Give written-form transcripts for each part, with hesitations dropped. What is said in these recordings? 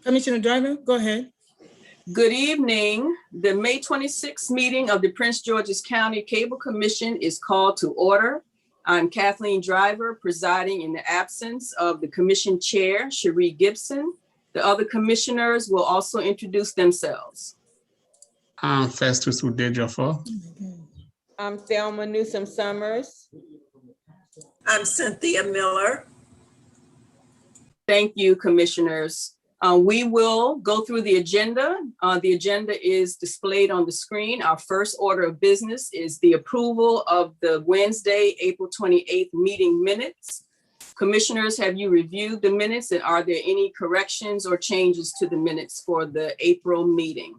Commissioner Driver, go ahead. Good evening. The May 26th meeting of the Prince George's County Cable Commission is called to order. I'm Kathleen Driver, presiding in the absence of the commission chair, Cherie Gibson. The other commissioners will also introduce themselves. I'm Festus Udejofor. I'm Thelma Newsom Summers. I'm Cynthia Miller. Thank you, commissioners. We will go through the agenda. The agenda is displayed on the screen. Our first order of business is the approval of the Wednesday, April 28th meeting minutes. Commissioners, have you reviewed the minutes, and are there any corrections or changes to the minutes for the April meeting?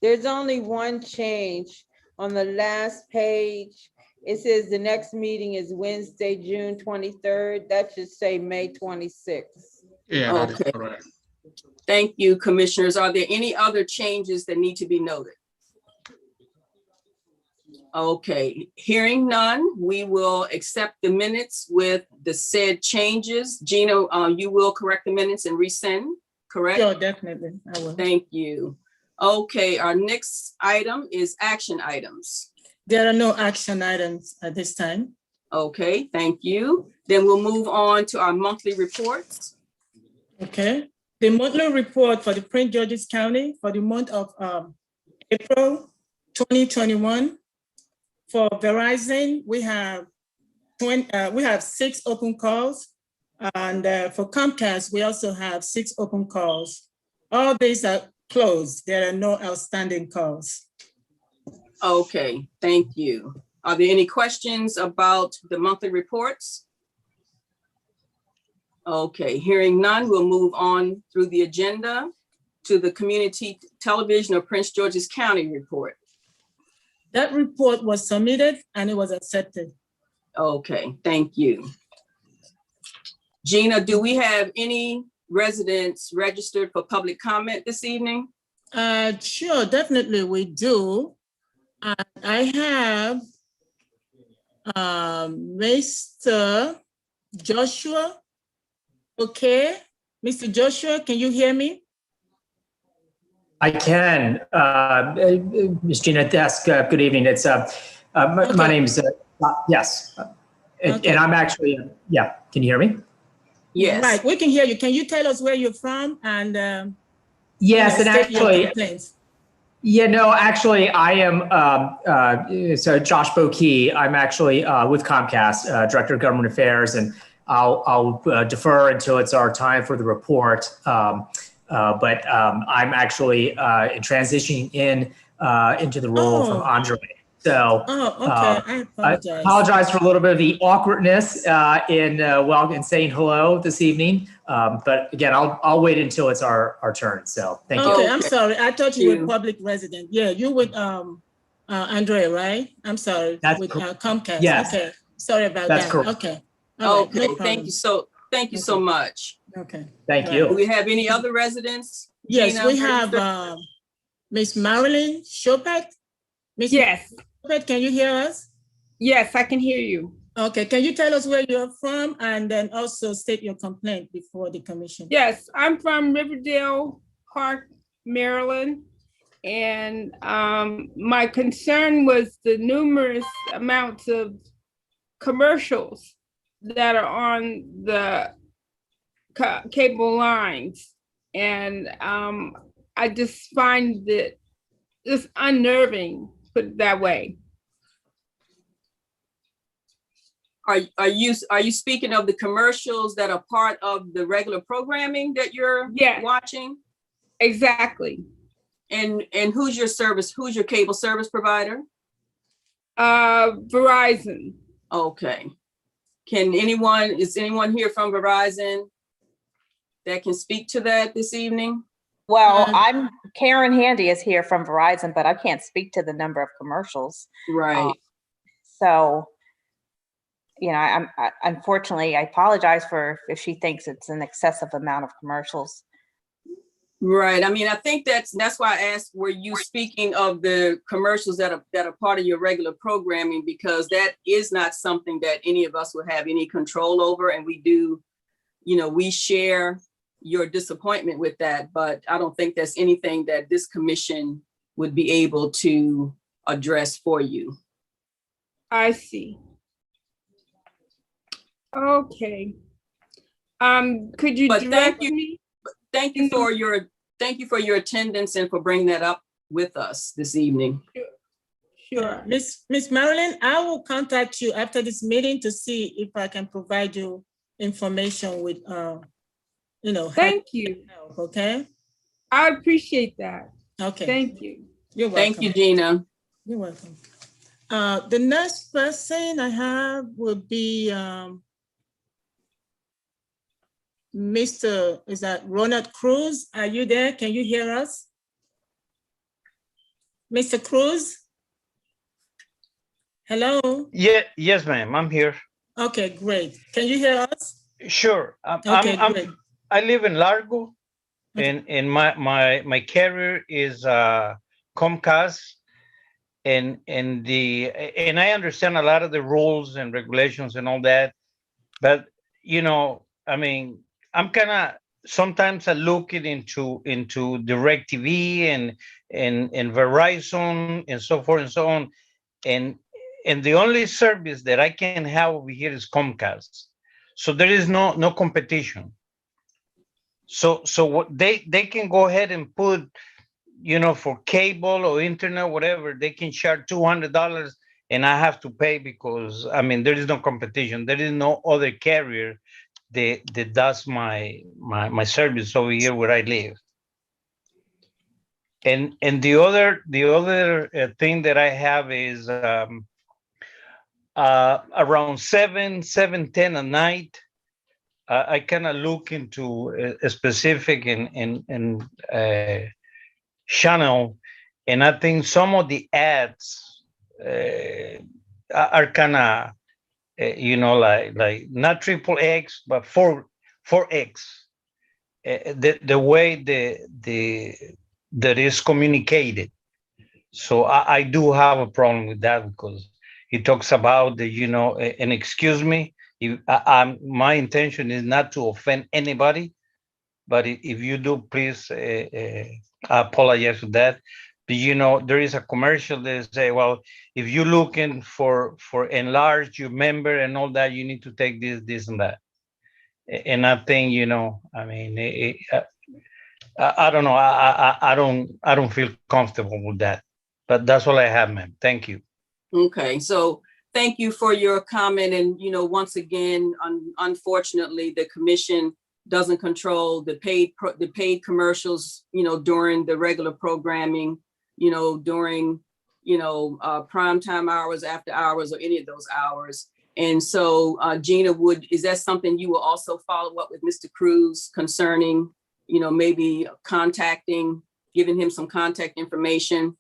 There's only one change on the last page. It says the next meeting is Wednesday, June 23rd. That should say May 26th. Yeah, that Okay. is correct. Thank you, commissioners. Are there any other changes that need to be noted? Okay, hearing none, we will accept the minutes with the said changes. Gina, you will correct the minutes and resend, correct? Sure, definitely, I will. Thank you. Okay, our next item is action items. There are no action items at this time. Okay, thank you. Then we'll move on to our monthly reports. Okay, the monthly report for the Prince George's County for the month of April 2021. For Verizon, we have 6 open calls, and for Comcast, we also have 6 open calls. All these are closed. There are no outstanding calls. Okay, thank you. Are there any questions about the monthly reports? Okay, hearing none, we'll move on through the agenda to the Community Television of Prince George's County report. That report was submitted and it was accepted. Okay, thank you. Gina, do we have any residents registered for public comment this evening? Sure, definitely we do. I have Mr. Joshua. Okay, Mr. Joshua, can you hear me? I can. Ms. Gina Desk, good evening. It's my name's yes. Okay. And I'm actually, yeah, can you hear me? Yes. Right, we can hear you. Can you tell us where you're from and Yes, and state your actually, complaints? yeah, no, actually I am, so Josh Bokey, I'm actually with Comcast, Director of Government Affairs, and I'll defer until it's our time for the report. But I'm actually transitioning into the role from Andre. So okay. I apologize for a little bit of the awkwardness in saying hello this evening. But again, I'll wait until it's our turn. So thank you. Okay, I'm sorry. I thought you were public resident. Yeah, you with Andre, right? I'm sorry. That's with Comcast. Yes. Okay. Sorry about That's that. correct. Okay. All right, Okay, no thank you so much. Okay. Thank Right. you. Do we have any other residents? Yes, Gina, we have Miss Marilyn Chopet. Miss Yes, Chopet, can you hear us? yes, I can hear you. Okay, can you tell us where you're from and then also state your complaint before the commission? Yes, I'm from Riverdale Park, Maryland. And my concern was the numerous amounts of commercials that are on the cable lines. And I just find it just unnerving, put it that way. Are you speaking of the commercials that are part of the regular programming that you're watching? Exactly. And who's your cable service provider? Verizon. Okay. Is anyone here from Verizon that can speak to that this evening? Well, I'm Karen Handy is here from Verizon, but I can't speak to the number of commercials. Right. So, you know, I unfortunately, I apologize for if she thinks it's an excessive amount of commercials. Right. I mean, I think that's why I asked, were you speaking of the commercials that are part of your regular programming? Because that is not something that any of us would have any control over. And we do, we share, your disappointment with that, but I don't think there's anything that this commission would be able to address for you. I see. Okay. Could you But direct me? Thank you for your attendance and for bringing that up with us this evening. Sure. Miss Marilyn, I will contact you after this meeting to see if I can provide you information with, Thank you. help, okay? I appreciate that. Okay. Thank you. You're welcome. Thank you, Gina. You're welcome. The next person I have would be is that Ronald Cruz? Are you there? Can you hear us? Mr. Cruz? Hello? Yeah, yes, ma'am. I'm here. Okay, great. Can you hear us? Sure. Okay, great. I live in Largo, Okay. and my carrier is Comcast, and I understand a lot of the rules and regulations and all that, but I mean, I'm kind of sometimes I looking into DirecTV and Verizon and so forth and so on, and the only service that I can have over here is Comcast. So there is no competition. So what they can go ahead and put, for cable or internet, whatever, they can charge $200 and I have to pay because, I mean, there is no competition. There is no other carrier that does my service over here where I live. And the other thing that I have is around 7:10 at night, I kind of look into a specific channel, and I think some of the ads are kind of like not triple X but 4X. The way that is communicated. So I do have a problem with that because it talks about and excuse me, if my intention is not to offend anybody, but if you do, please, I apologize for that. But there is a commercial that say, well, if you're looking for enlarge your member and all that, you need to take this and that. And I think, I mean, I don't know. I don't feel comfortable with that. But that's all I have, ma'am. Thank you. Okay, so thank you for your comment. And, once again, unfortunately, the commission doesn't control the paid commercials, during the regular programming, during, primetime hours, after hours, or any of those hours. And so, Gina, is that something you will also follow up with Mr. Cruz concerning, maybe giving him some contact information?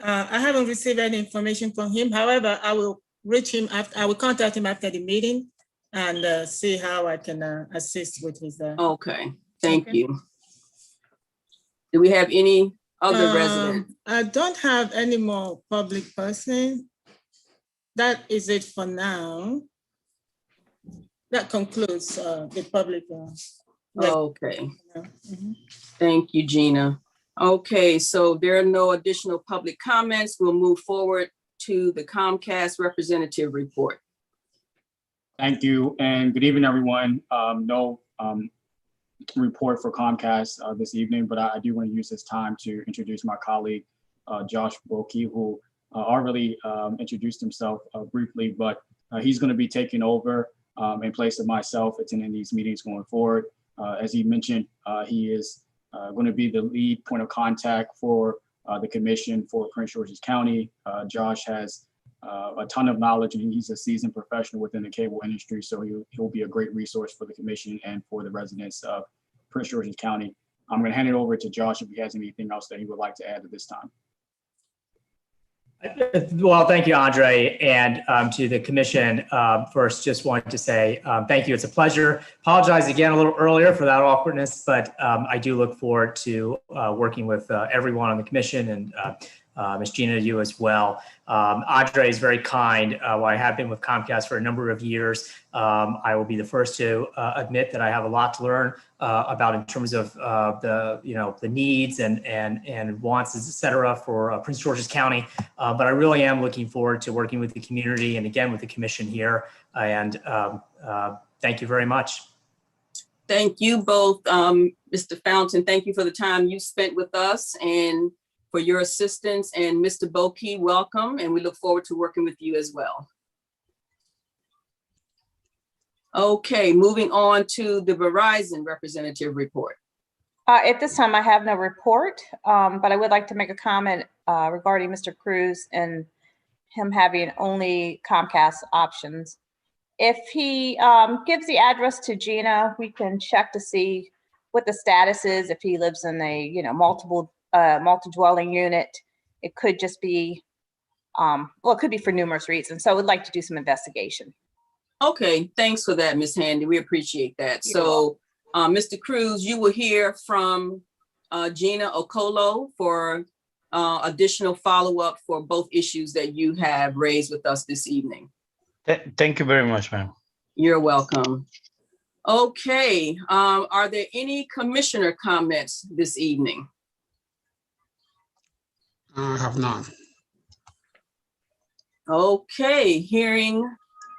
I haven't received any information from him. However, I will reach him I will contact him after the meeting and see how I can assist with his. Okay, thank you. Do we have any other residents? I don't have any more public person. That is it for now. That concludes the public. Okay. Mhm. Thank you, Gina. Okay, so there are no additional public comments. We'll move forward to the Comcast representative report. Thank you, and good evening, everyone. No report for Comcast this evening, but I do want to use this time to introduce my colleague, Josh Boki, who already introduced himself briefly, but he's going to be taking over in place of myself attending these meetings going forward. As he mentioned, he is going to be the lead point of contact for the commission for Prince George's County. Josh has a ton of knowledge and he's a seasoned professional within the cable industry, so he'll be a great resource for the commission and for the residents of Prince George's County. I'm going to hand it over to Josh if he has anything else that he would like to add at this time. Well, thank you, Andre, and to the commission. First, just wanted to say thank you. It's a pleasure. Apologize again a little earlier for that awkwardness, but I do look forward to working with everyone on the commission and Ms. Gina, you as well. Audrey is very kind. While I have been with Comcast for a number of years, I will be the first to admit that I have a lot to learn about in terms of the needs and wants, et cetera, for Prince George's County. But I really am looking forward to working with the community and again with the commission here. And thank you very much. Thank you both, Mr. Fountain. Thank you for the time you spent with us and for your assistance. And Mr. Boki, welcome. And we look forward to working with you as well. Okay, moving on to the Verizon representative report. At this time, I have no report, but I would like to make a comment regarding Mr. Cruz and him having only Comcast options. If he gives the address to Gina, we can check to see what the status is. If he lives in a multi-dwelling unit, it could just be, it could be for numerous reasons. So I would like to do some investigation. Okay, thanks for that, Ms. Handy. We appreciate that. So, Mr. Cruz, you will hear from Gina Okolo for additional follow-up for both issues that you have raised with us this evening. Thank you very much, ma'am. You're welcome. Okay, are there any commissioner comments this evening? I have none. Okay, hearing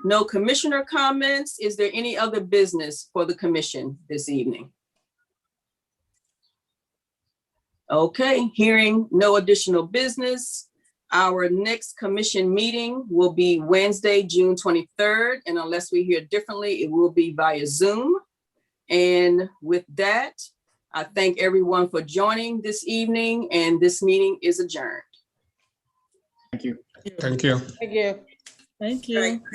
no commissioner comments, is there any other business for the commission this evening? Okay, hearing no additional business, our next commission meeting will be Wednesday, June 23rd, and unless we hear differently, it will be via Zoom. And with that, I thank everyone for joining this evening, and this meeting is adjourned. Thank you. Thank you. Thank you. Thank you.